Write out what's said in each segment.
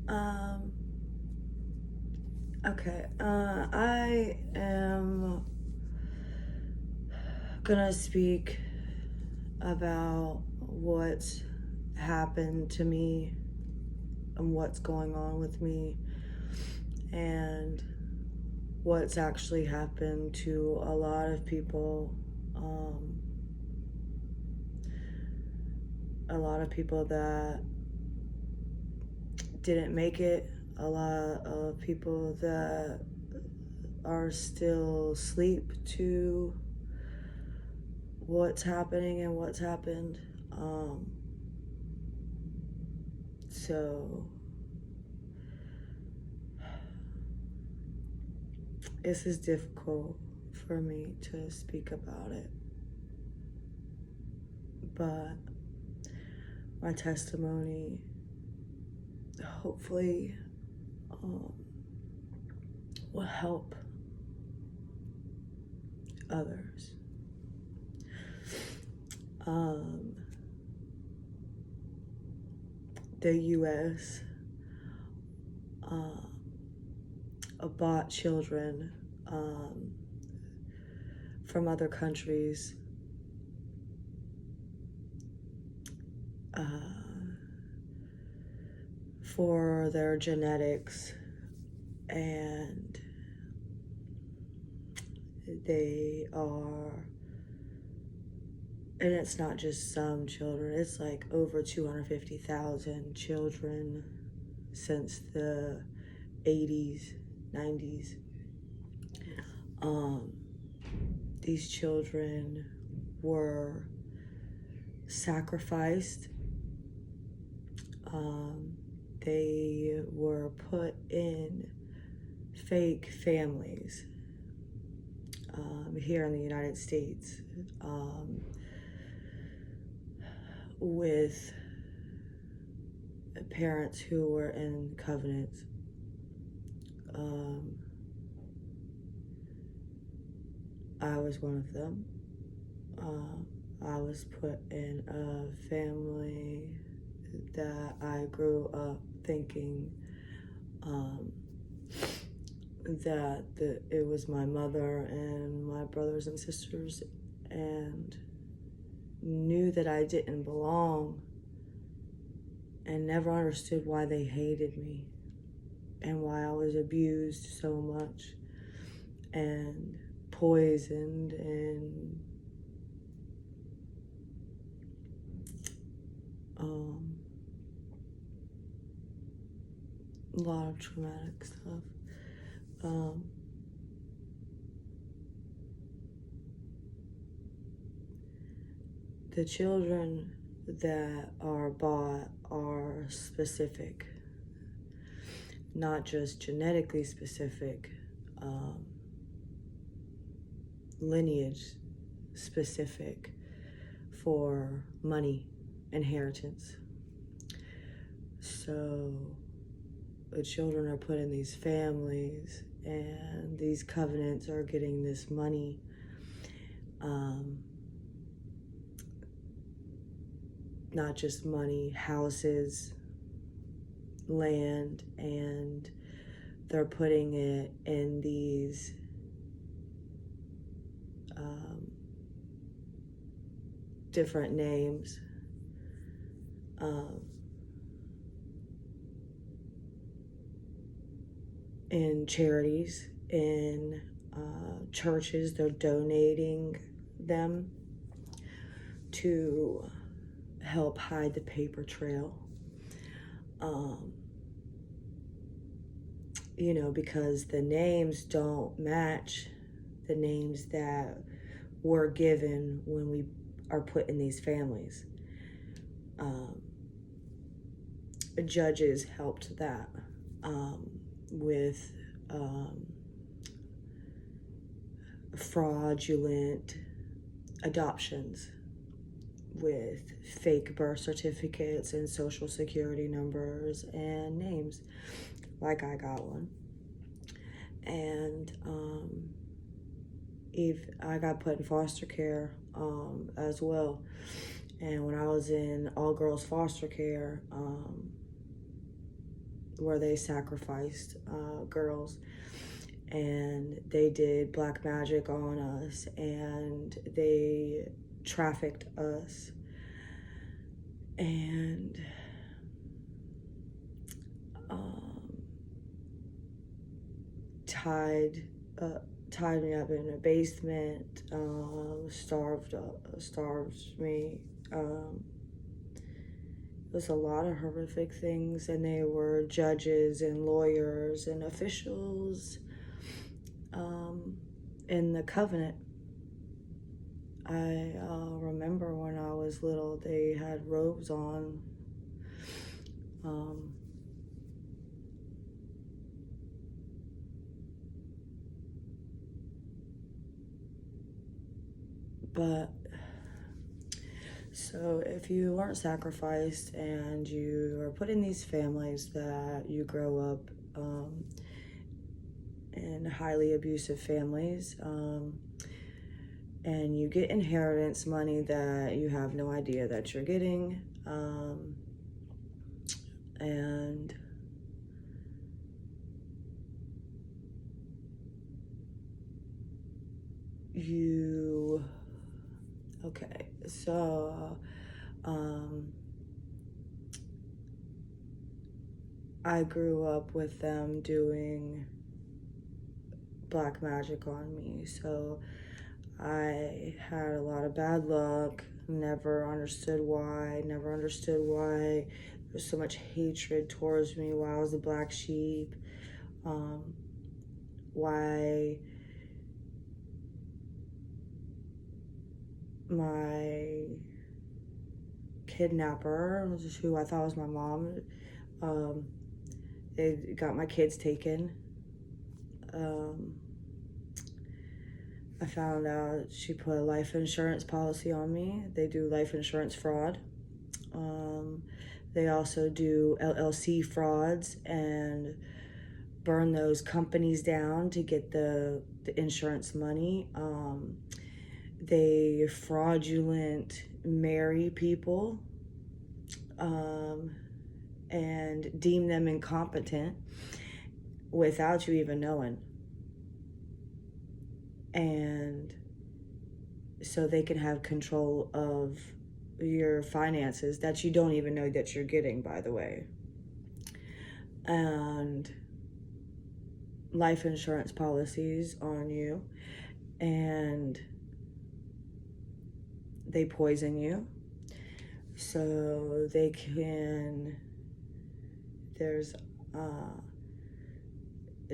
Um, okay. I am gonna speak about what's happened to me and what's going on with me and what's actually happened to a lot of people. A lot of people that didn't make it, a lot of people that are still asleep to what's happening and what's happened. So this is difficult for me to speak about it, but my testimony hopefully will help others. The U.S. Bought children from other countries for their genetics, and they are, and it's not just some children, it's like over 250,000 children since the 80s, 90s. These children were sacrificed. They were put in fake families here in the United States with parents who were in covenants. I was one of them. I was put in a family that I grew up thinking that it was my mother and my brothers and sisters, and knew that I didn't belong, and never understood why they hated me and why I was abused so much and poisoned and a lot of traumatic stuff. The children that are bought are specific, not just genetically specific, lineage specific for money, inheritance. So the children are put in these families, and these covenants are getting this money. Not just money, houses, land, and they're putting it in these different names. In charities, in churches, they're donating them to help hide the paper trail. Because the names don't match the names that were given when we are put in these families. Judges helped that with fraudulent adoptions with fake birth certificates and social security numbers and names, like I got one. And I got put in foster care as well. And when I was in all-girls foster care, where they sacrificed girls, and they did black magic on us, and they trafficked us, and tied me up in a basement, starved me. It was a lot of horrific things, and they were judges and lawyers and officials in the Covenant. I remember when I was little, they had robes on. But so if you weren't sacrificed and you are put in these families that you grow up in highly abusive families, and you get inheritance money that you have no idea that you're getting, and you, okay, so I grew up with them doing black magic on me, so I had a lot of bad luck. Never understood why there's so much hatred towards me, why I was the black sheep, why my kidnapper, who I thought was my mom, they got my kids taken. I found out she put a life insurance policy on me. They do life insurance fraud. They also do LLC frauds and burn those companies down to get the insurance money. They fraudulent marry people and deem them incompetent without you even knowing. And so they can have control of your finances that you don't even know that you're getting, by the way. And life insurance policies on you, and they poison you. So they can, there's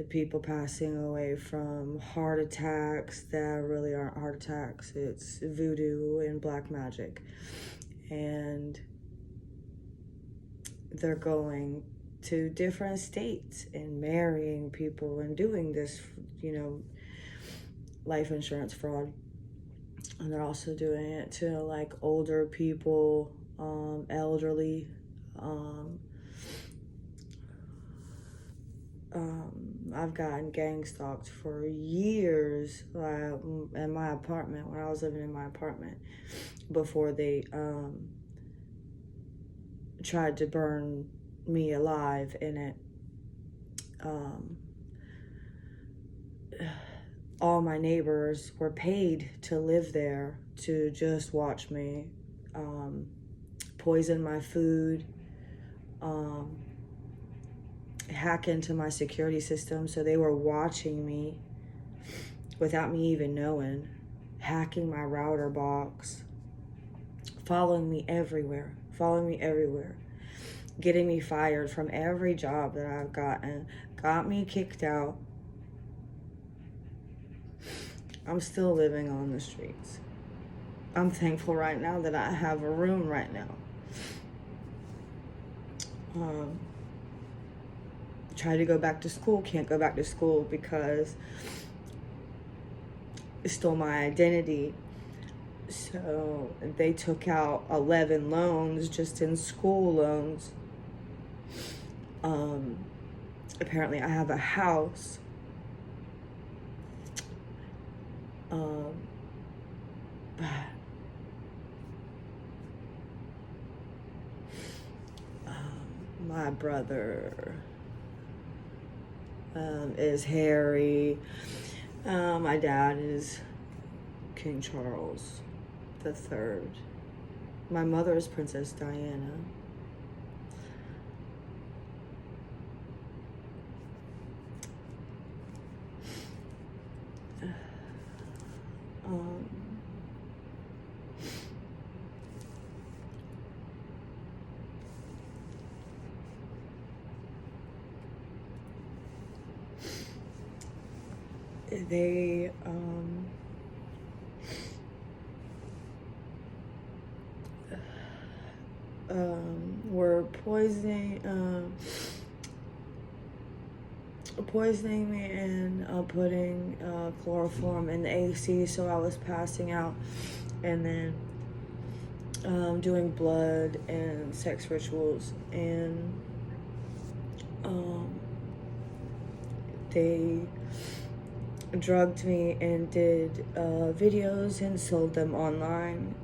people passing away from heart attacks that really aren't heart attacks. It's voodoo and black magic. And they're going to different states and marrying people and doing this, life insurance fraud. And they're also doing it to like older people, elderly. I've gotten gang stalked for years in my apartment, when I was living in my apartment, before they tried to burn me alive in it. All my neighbors were paid to live there to just watch me poison my food, hack into my security system. So they were watching me without me even knowing, hacking my router box, following me everywhere, getting me fired from every job that I've gotten, got me kicked out. I'm still living on the streets. I'm thankful right now that I have a room right now. Try to go back to school, can't go back to school because it stole my identity. So they took out 11 loans just in school loans. Apparently I have a house. My brother is Harry. My dad is King Charles III. My mother is Princess Diana. They were poisoning me and putting chloroform in the AC, so I was passing out, and then doing blood and sex rituals, and they drugged me and did videos and sold them online.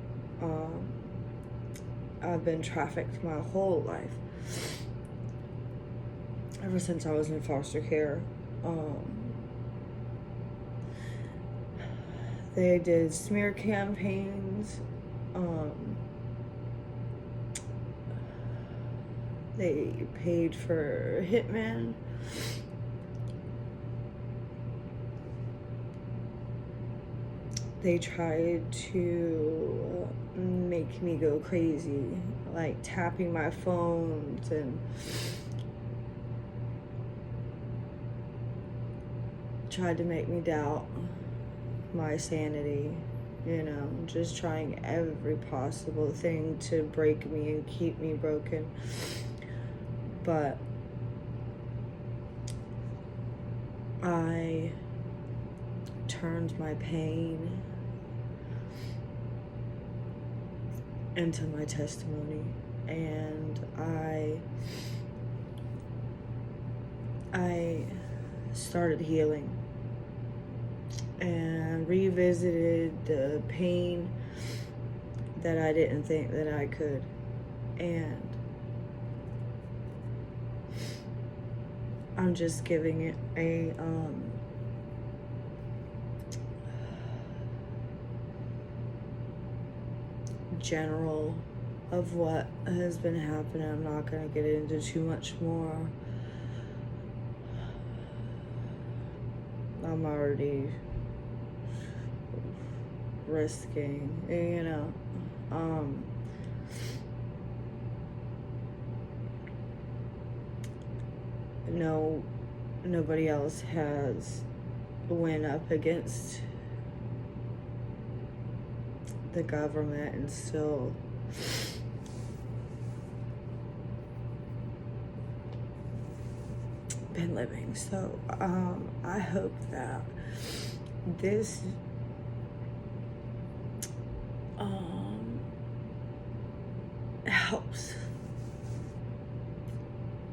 I've been trafficked my whole life, ever since I was in foster care. They did smear campaigns. They paid for hitmen. They tried to make me go crazy, like tapping my phones and tried to make me doubt my sanity, you know, just trying every possible thing to break me and keep me broken. But I turned my pain into my testimony, and I started healing and revisited the pain that I didn't think that I could, and I'm just giving it a general of what has been happening. I'm not going to get into too much more. I'm already risking, you know. Nobody else has went up against the government and still been living. So I hope that this helps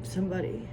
somebody